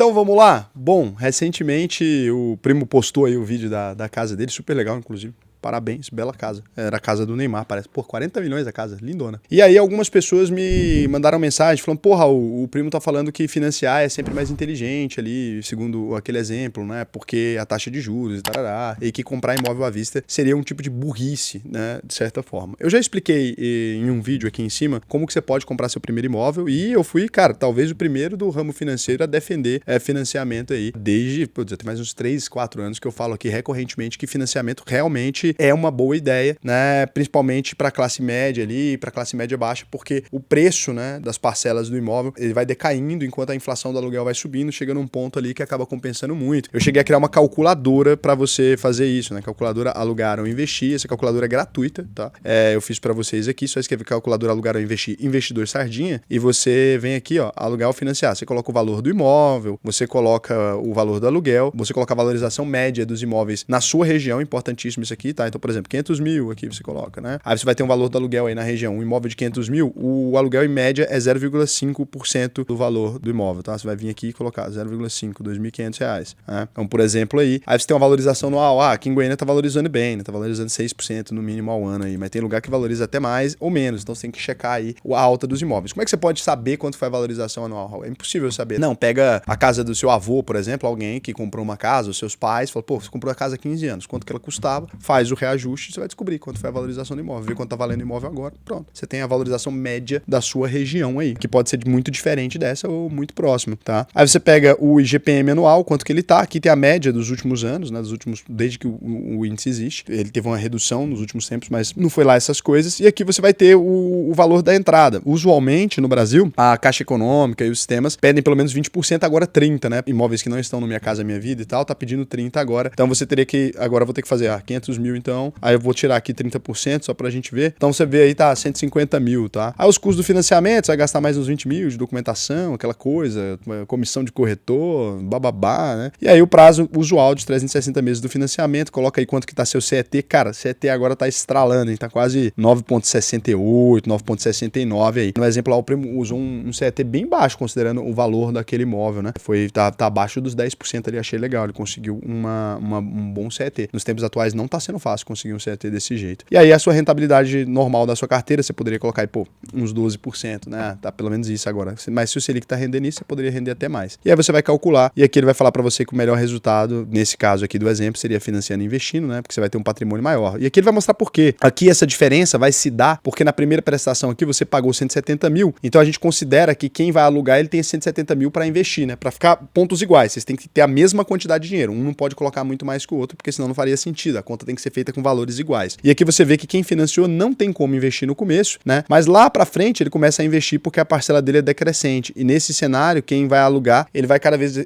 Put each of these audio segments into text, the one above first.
Então vamos lá? Bom, recentemente o primo postou aí o vídeo da casa dele, super legal inclusive. Parabéns, bela casa. Era a casa do Neymar, parece. Pô, 40 milhões a casa, lindona. E aí algumas pessoas me mandaram mensagem falando, porra, o primo tá falando que financiar é sempre mais inteligente ali, segundo aquele exemplo, né? Porque a taxa de juros e tarará, e que comprar imóvel à vista seria um tipo de burrice, né? De certa forma. Eu já expliquei em um vídeo aqui em cima como que você pode comprar seu primeiro imóvel e eu fui, cara, talvez o primeiro do ramo financeiro a defender financiamento aí desde, já tem mais uns 3, 4 anos que eu falo aqui recorrentemente que financiamento realmente é uma boa ideia, né? Principalmente para classe média ali, para classe média baixa, porque o preço, né, das parcelas do imóvel, ele vai decaindo enquanto a inflação do aluguel vai subindo, chega num ponto ali que acaba compensando muito. Eu cheguei a criar uma calculadora para você fazer isso, né? Calculadora alugar ou investir, essa calculadora é gratuita, tá? Eu fiz para vocês aqui, só escrever calculadora alugar ou investir, investidor sardinha, e você vem aqui, ó, alugar ou financiar. Você coloca o valor do imóvel, você coloca o valor do aluguel, você coloca a valorização média dos imóveis na sua região, importantíssimo isso aqui, tá? Então, por exemplo, 500 mil aqui você coloca, né? Aí você vai ter um valor do aluguel aí na região. Um imóvel de 500 mil, o aluguel em média é 0,5% do valor do imóvel, tá? Você vai vir aqui e colocar 0,5, R$ 2.500, né? Então, por exemplo, aí você tem uma valorização anual. Aqui em Goiânia tá valorizando bem, né? Tá valorizando 6% no mínimo ao ano aí, mas tem lugar que valoriza até mais ou menos, então você tem que checar aí a alta dos imóveis. Como é que você pode saber quanto foi a valorização anual? É impossível saber. Não, pega a casa do seu avô, por exemplo, alguém que comprou uma casa, os seus pais, fala, pô, você comprou a casa há 15 anos, quanto que ela custava? Faz o reajuste, você vai descobrir quanto foi a valorização do imóvel, ver quanto tá valendo o imóvel agora, pronto. Você tem a valorização média da sua região aí, que pode ser muito diferente dessa ou muito próximo, tá? Aí você pega o IGPM anual, quanto que ele tá, aqui tem a média dos últimos anos, né, desde que o índice existe, ele teve uma redução nos últimos tempos, mas não foi lá essas coisas, e aqui você vai ter o valor da entrada. Usualmente, no Brasil, a Caixa Econômica e os sistemas pedem pelo menos 20%, agora 30%, né? Imóveis que não estão no Minha Casa Minha Vida e tal, tá pedindo 30% agora. Então você teria que, agora eu vou ter que fazer, 500 mil então, aí eu vou tirar aqui 30% só pra gente ver. Então você vê aí, tá, 150 mil, tá? Aí os custos do financiamento, você vai gastar mais uns 20 mil de documentação, aquela coisa, comissão de corretor, bababá, né? E aí o prazo usual de 360 meses do financiamento, coloca aí quanto que tá seu CET. Cara, CET agora tá estralando, hein? Tá quase 9,68, 9,69 aí. No exemplo lá, o primo usou um CET bem baixo, considerando o valor daquele imóvel, né? Tá abaixo dos 10% ali, achei legal. Ele conseguiu um bom CET. Nos tempos atuais não tá sendo fácil conseguir um CET desse jeito. E aí a sua rentabilidade normal da sua carteira, você poderia colocar aí, pô, uns 12%, né? Tá pelo menos isso agora. Mas se o Selic tá rendendo isso, você poderia render até mais. E aí você vai calcular, e aqui ele vai falar para você que o melhor resultado, nesse caso aqui do exemplo, seria financiando e investindo, né? Porque você vai ter um patrimônio maior. E aqui ele vai mostrar por quê. Aqui essa diferença vai se dar porque na primeira prestação aqui você pagou 170 mil, então a gente considera que quem vai alugar ele tem 170 mil para investir, né? Para ficar pontos iguais. Vocês têm que ter a mesma quantidade de dinheiro. Um não pode colocar muito mais que o outro, porque senão não faria sentido. A conta tem que ser feita com valores iguais. E aqui você vê que quem financiou não tem como investir no começo, né? Mas lá pra frente ele começa a investir porque a parcela dele é decrescente. E nesse cenário, quem vai alugar, ele vai cada vez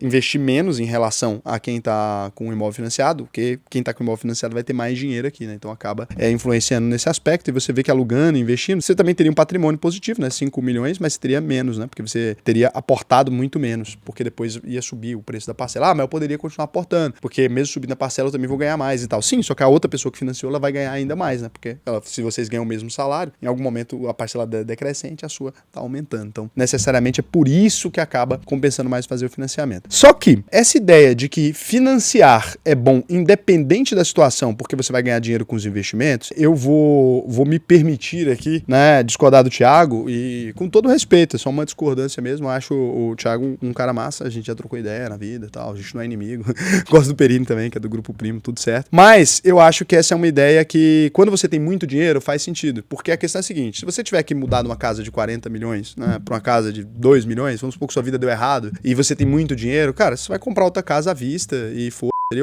investir menos em relação a quem tá com o imóvel financiado, porque quem tá com o imóvel financiado vai ter mais dinheiro aqui, né? Então acaba influenciando nesse aspecto. E você vê que alugando, investindo, você também teria um patrimônio positivo, né? 5 milhões, mas você teria menos, né? Porque você teria aportado muito menos, porque depois ia subir o preço da parcela. Mas eu poderia continuar aportando, porque mesmo subindo a parcela eu também vou ganhar mais e tal. Sim, só que a outra pessoa que financiou, ela vai ganhar ainda mais, né? Porque se vocês ganham o mesmo salário, em algum momento a parcela decrescente, a sua tá aumentando. Então, necessariamente é por isso que acaba compensando mais fazer o financiamento. Só que essa ideia de que financiar é bom independente da situação, porque você vai ganhar dinheiro com os investimentos, eu vou me permitir aqui, né, discordar do Thiago e com todo respeito, é só uma discordância mesmo. Eu acho o Thiago um cara massa, a gente já trocou ideia na vida e tal, a gente não é inimigo. Gosto do Perini também, que é do Grupo Primo, tudo certo. Mas eu acho que essa é uma ideia que, quando você tem muito dinheiro, faz sentido. Porque a questão é a seguinte, se você tiver que mudar de uma casa de 40 milhões, né, pra uma casa de 2 milhões, vamos supor que sua vida deu errado, e você tem muito dinheiro, cara, você vai comprar outra casa à vista e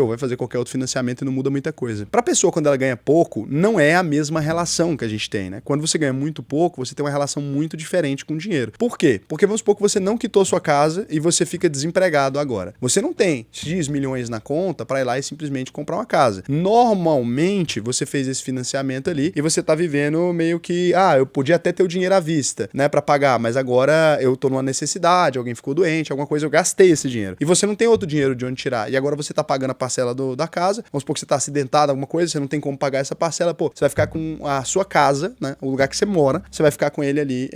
vai fazer qualquer outro financiamento e não muda muita coisa. Pra pessoa, quando ela ganha pouco, não é a mesma relação que a gente tem, né? Quando você ganha muito pouco, você tem uma relação muito diferente com o dinheiro. Por quê? Porque vamos supor que você não quitou sua casa e você fica desempregado agora. Você não tem X milhões na conta pra ir lá e simplesmente comprar uma casa. Normalmente, você fez esse financiamento ali e você tá vivendo meio que, eu podia até ter o dinheiro à vista, né, pra pagar, mas agora eu tô numa necessidade, alguém ficou doente, alguma coisa, eu gastei esse dinheiro. E você não tem outro dinheiro de onde tirar. E agora você tá pagando a parcela da casa, vamos supor que você tá acidentado, alguma coisa, você não tem como pagar essa parcela, pô, você vai ficar com a sua casa, né, o lugar que você mora, você vai ficar com ele ali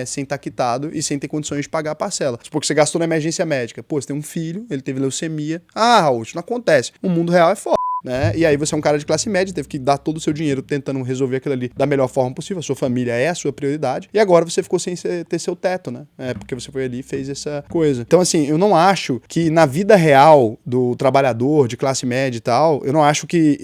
sem estar quitado e sem ter condições de pagar a parcela. Supor que você gastou na emergência médica, pô, você tem um filho, ele teve leucemia, Raul, isso não acontece. O mundo real é foda. Né? E aí você é um cara de classe média, teve que dar todo o seu dinheiro tentando resolver aquilo ali da melhor forma possível, a sua família é a sua prioridade, e agora você ficou sem ter seu teto, né? Porque você foi ali e fez essa coisa. Então assim, eu não acho que na vida real do trabalhador de classe média e tal, eu não acho que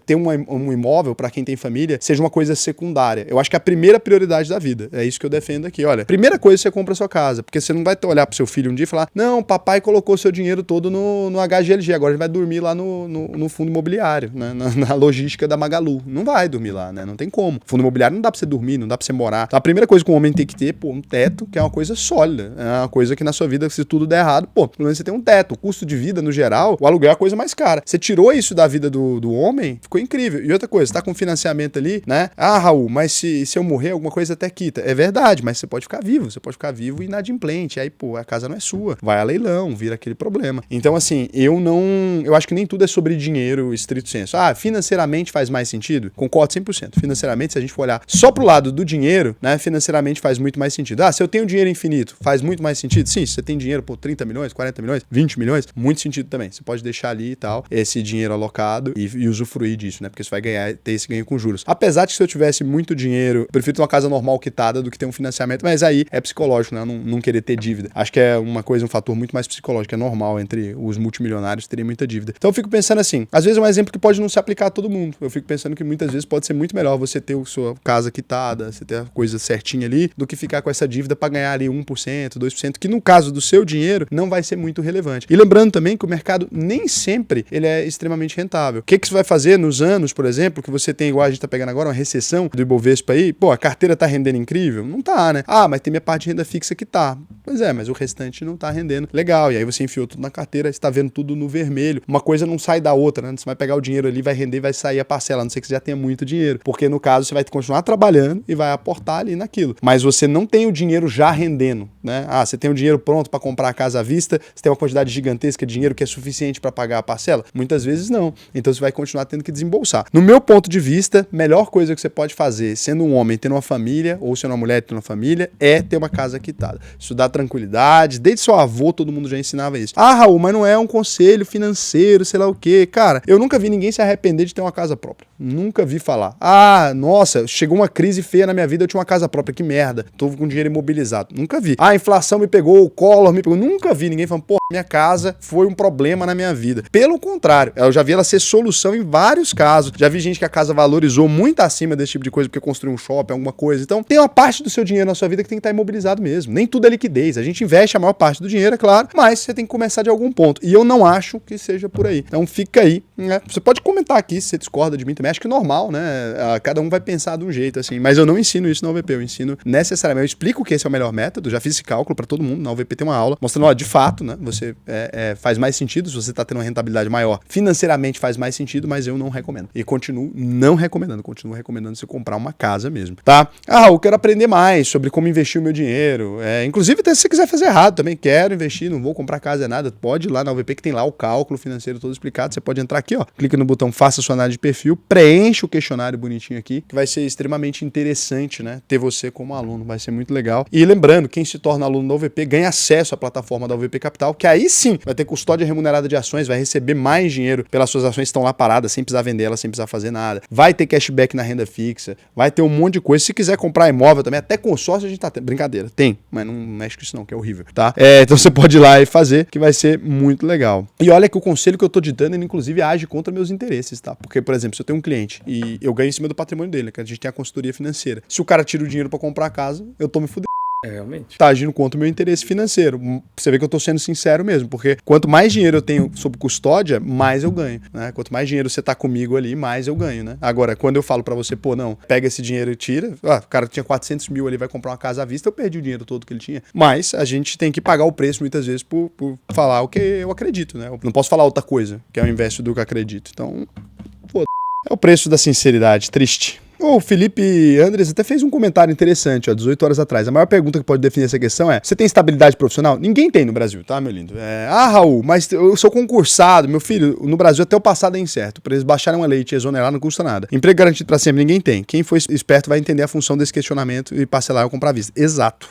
ter um imóvel para quem tem família seja uma coisa secundária. Eu acho que é a primeira prioridade da vida. É isso que eu defendo aqui. Olha, primeira coisa você compra a sua casa, porque você não vai olhar pro seu filho um dia e falar, não, papai colocou seu dinheiro todo no HGLG, agora ele vai dormir lá no fundo imobiliário, né? Na logística da Magalu. Não vai dormir lá, né? Não tem como. Fundo imobiliário não dá pra você dormir, não dá pra você morar. Então, a primeira coisa que um homem tem que ter, um teto, que é uma coisa sólida. É uma coisa que na sua vida, se tudo der errado, pelo menos você tem um teto. O custo de vida, no geral, o aluguel é a coisa mais cara. Você tirou isso da vida do homem, ficou incrível. E outra coisa, você tá com financiamento ali, né? Raul, mas se eu morrer, alguma coisa até quita. É verdade, mas você pode ficar vivo. Você pode ficar vivo e inadimplente. Aí, a casa não é sua. Vai a leilão, vira aquele problema. Então, assim, eu acho que nem tudo é sobre dinheiro estrito senso. Financeiramente faz mais sentido? Concordo 100%. Financeiramente, se a gente for olhar só pro lado do dinheiro, né, financeiramente faz muito mais sentido. Se eu tenho dinheiro infinito, faz muito mais sentido? Sim, se você tem dinheiro, 30 milhões, 40 milhões, 20 milhões, muito sentido também. Você pode deixar ali e tal, esse dinheiro alocado e usufruir disso, né, porque você vai ter esse ganho com juros. Apesar de que se eu tivesse muito dinheiro, eu prefiro ter uma casa normal quitada do que ter um financiamento, mas aí é psicológico, né, não querer ter dívida. Acho que é um fator muito mais psicológico, é normal entre os multimilionários terem muita dívida. Então eu fico pensando assim, às vezes é um exemplo que pode não se aplicar a todo mundo. Eu fico pensando que muitas vezes pode ser muito melhor você ter a sua casa quitada, você ter a coisa certinha ali, do que ficar com essa dívida para ganhar ali 1%, 2%, que no caso do seu dinheiro não vai ser muito relevante. E lembrando também que o mercado nem sempre ele é extremamente rentável. O que você vai fazer nos anos, por exemplo, que você tem, igual a gente tá pegando agora, uma recessão do Ibovespa aí, a carteira tá rendendo incrível? Não tá, né? Mas tem minha parte de renda fixa que tá. Pois é, mas o restante não tá rendendo legal. E aí você enfiou tudo na carteira, você tá vendo tudo no vermelho. Uma coisa não sai da outra, né? Você vai pegar o dinheiro ali, vai render, vai sair a parcela, a não ser que você já tenha muito dinheiro. Porque no caso você vai continuar trabalhando e vai aportar ali naquilo. Mas você não tem o dinheiro já rendendo, né? Você tem o dinheiro pronto para comprar a casa à vista, você tem uma quantidade gigantesca de dinheiro que é suficiente para pagar a parcela? Muitas vezes não. Então você vai continuar tendo que desembolsar. No meu ponto de vista, melhor coisa que você pode fazer, sendo um homem, tendo uma família, ou sendo uma mulher, tendo uma família, é ter uma casa quitada. Isso dá tranquilidade. Desde seu avô, todo mundo já ensinava isso. Raul, mas não é um conselho financeiro, sei lá o quê. Cara, eu nunca vi ninguém se arrepender de ter uma casa própria. Nunca vi falar. Nossa, chegou uma crise feia na minha vida, eu tinha uma casa própria, que merda. Tô com dinheiro imobilizado. Nunca vi. A inflação me pegou, o Collor me pegou. Nunca vi ninguém falando, minha casa foi um problema na minha vida. Pelo contrário, eu já vi ela ser solução em vários casos. Já vi gente que a casa valorizou muito acima desse tipo de coisa, porque construiu um shopping, alguma coisa. Então, tem uma parte do seu dinheiro na sua vida que tem que estar imobilizado mesmo. Nem tudo é liquidez. A gente investe a maior parte do dinheiro, é claro, mas você tem que começar de algum ponto. E eu não acho que seja por aí. Então, fica aí, né? Você pode comentar aqui se você discorda de mim também. Acho que é normal, né? Cada um vai pensar de um jeito, assim. Mas eu não ensino isso na UVP. Eu ensino necessariamente. Eu explico que esse é o melhor método. Já fiz esse cálculo para todo mundo. Na UVP tem uma aula mostrando, de fato, né? Você faz mais sentido se você está tendo uma rentabilidade maior. Financeiramente faz mais sentido, mas eu não recomendo. E continuo não recomendando. Continuo recomendando você comprar uma casa mesmo, tá? Eu quero aprender mais sobre como investir o meu dinheiro. Inclusive, até se você quiser fazer errado também, quero investir, não vou comprar casa, nada. Pode ir lá na UVP que tem lá o cálculo financeiro todo explicado. Você pode entrar aqui, clica no botão faça sua análise de perfil, preenche o questionário bonitinho aqui, que vai ser extremamente interessante, né? Ter você como aluno, vai ser muito legal. E lembrando, quem se torna aluno da UVP ganha acesso à plataforma da UVP Capital, que aí sim vai ter custódia remunerada de ações, vai receber mais dinheiro pelas suas ações que estão lá paradas, sem precisar vender elas, sem precisar fazer nada. Vai ter cashback na renda fixa, vai ter um monte de coisa. Se quiser comprar imóvel também, até consórcio a gente tá tendo. Brincadeira, tem, mas não mexe com isso não, que é horrível, tá? Então você pode ir lá e fazer, que vai ser muito legal. E olha que o conselho que eu tô te dando, ele inclusive age contra meus interesses, tá? Porque, por exemplo, se eu tenho um cliente e eu ganho em cima do patrimônio dele, que a gente tem a consultoria financeira. Se o cara tira o dinheiro pra comprar a casa, eu tô me fudendo. Realmente. Tá agindo contra o meu interesse financeiro. Você vê que eu tô sendo sincero mesmo, porque quanto mais dinheiro eu tenho sob custódia, mais eu ganho, né? Quanto mais dinheiro você tá comigo ali, mais eu ganho, né? Agora, quando eu falo pra você, não, pega esse dinheiro e tira, o cara tinha 400 mil ali, vai comprar uma casa à vista, eu perdi o dinheiro todo que ele tinha. Mas a gente tem que pagar o preço muitas vezes por falar o que eu acredito, né? Eu não posso falar outra coisa, que é o inverso do que eu acredito. Então, é o preço da sinceridade, triste. O Felipe Andres até fez um comentário interessante, ó, 18 horas atrás. A maior pergunta que pode definir essa questão é: você tem estabilidade profissional? Ninguém tem no Brasil, tá, meu lindo? Raul, mas eu sou concursado. Meu filho, no Brasil até o passado é incerto. Pra eles baixarem uma lei e te exonerar não custa nada. Emprego garantido pra sempre, ninguém tem. Quem for esperto vai entender a função desse questionamento e parcelar ou comprar à vista. Exato.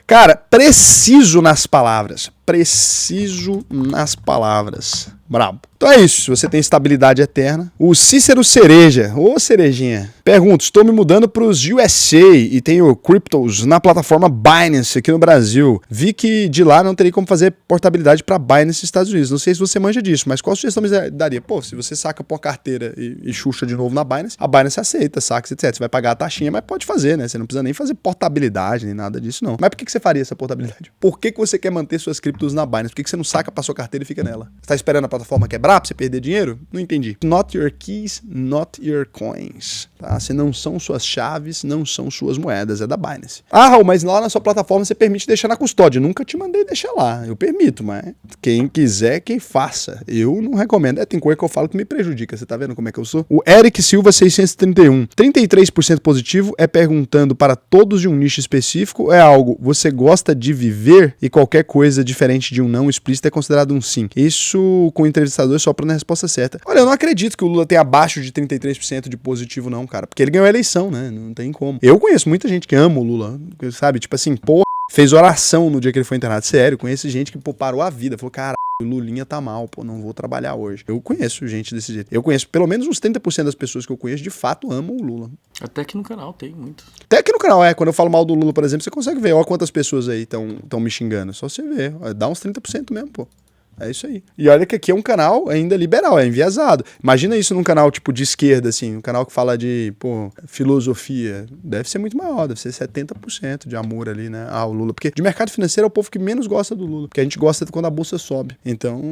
Cara, preciso nas palavras. Preciso nas palavras. Brabo. Então é isso, se você tem estabilidade eterna. O Cícero Cereja, ô Cerejinha, pergunta: estou me mudando para os USA e tenho cryptos na plataforma Binance aqui no Brasil. Vi que de lá não teria como fazer portabilidade para Binance nos Estados Unidos. Não sei se você manja disso, mas qual sugestão me daria? Pô, se você saca por uma carteira e chucha de novo na Binance, a Binance aceita, saca, etc. Você vai pagar a taxinha, mas pode fazer, né? Você não precisa nem fazer portabilidade, nem nada disso, não. Mas por que você faria essa portabilidade? Por que você quer manter suas criptos na Binance? Por que você não saca para sua carteira e fica nela? Você tá esperando a plataforma quebrar pra você perder dinheiro? Não entendi. Not your keys, not your coins. Tá? Se não são suas chaves, não são suas moedas. É da Binance. Raul, mas lá na sua plataforma você permite deixar na custódia. Nunca te mandei deixar lá. Eu permito, mas quem quiser, quem faça. Eu não recomendo. Tem coisa que eu falo que me prejudica. Você tá vendo como é que eu sou? O Eric Silva 631. 33% positivo é perguntando para todos de um nicho específico. É algo você gosta de viver e qualquer coisa diferente de um não explícito é considerado um sim. Isso com o entrevistador só para a resposta certa. Olha, eu não acredito que o Lula tenha abaixo de 33% de positivo não, cara. Porque ele ganhou a eleição, né? Não tem como. Eu conheço muita gente que ama o Lula, sabe? Tipo assim, fez oração no dia que ele foi internado. Sério, conheço gente que, parou a vida. Falou, cara, o Lulinha tá mal, não vou trabalhar hoje. Eu conheço gente desse jeito. Eu conheço pelo menos uns 30% das pessoas que eu conheço de fato amam o Lula. Até aqui no canal tem muito. Até aqui no canal, quando eu falo mal do Lula, por exemplo, você consegue ver. Olha quantas pessoas aí estão me xingando. Só você ver. Dá uns 30% mesmo, pô. É isso aí. E olha que aqui é um canal ainda liberal, é enviesado. Imagina isso num canal tipo de esquerda, assim, um canal que fala de, filosofia. Deve ser muito maior, deve ser 70% de amor ali, né, ao Lula. Porque de mercado financeiro é o povo que menos gosta do Lula. Porque a gente gosta quando a bolsa sobe. Então,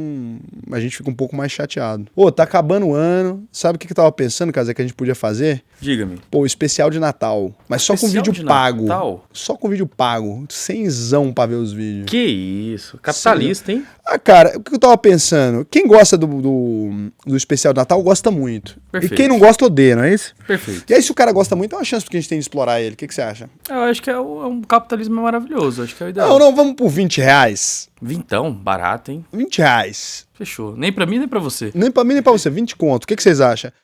a gente fica um pouco mais chateado. Tá acabando o ano. Sabe o que eu tava pensando, Casé, que a gente podia fazer? Diga-me. Especial de Natal. Mas só com vídeo pago. Natal? Só com vídeo pago. Cenzão pra ver os vídeos. Que isso. Capitalista, hein? Cara, o que eu tava pensando? Quem gosta do especial de Natal gosta muito. Perfeito. E quem não gosta odeia, não é isso? Perfeito. E aí, se o cara gosta muito, é uma chance que a gente tem de explorar ele. O que você acha? Eu acho que é um capitalismo maravilhoso. Acho que é o ideal. Não, vamos por R$20. Vintão, barato, hein? R$20. Fechou. Nem pra mim, nem pra você. Nem pra mim, nem pra você. 20 conto. O que vocês acham?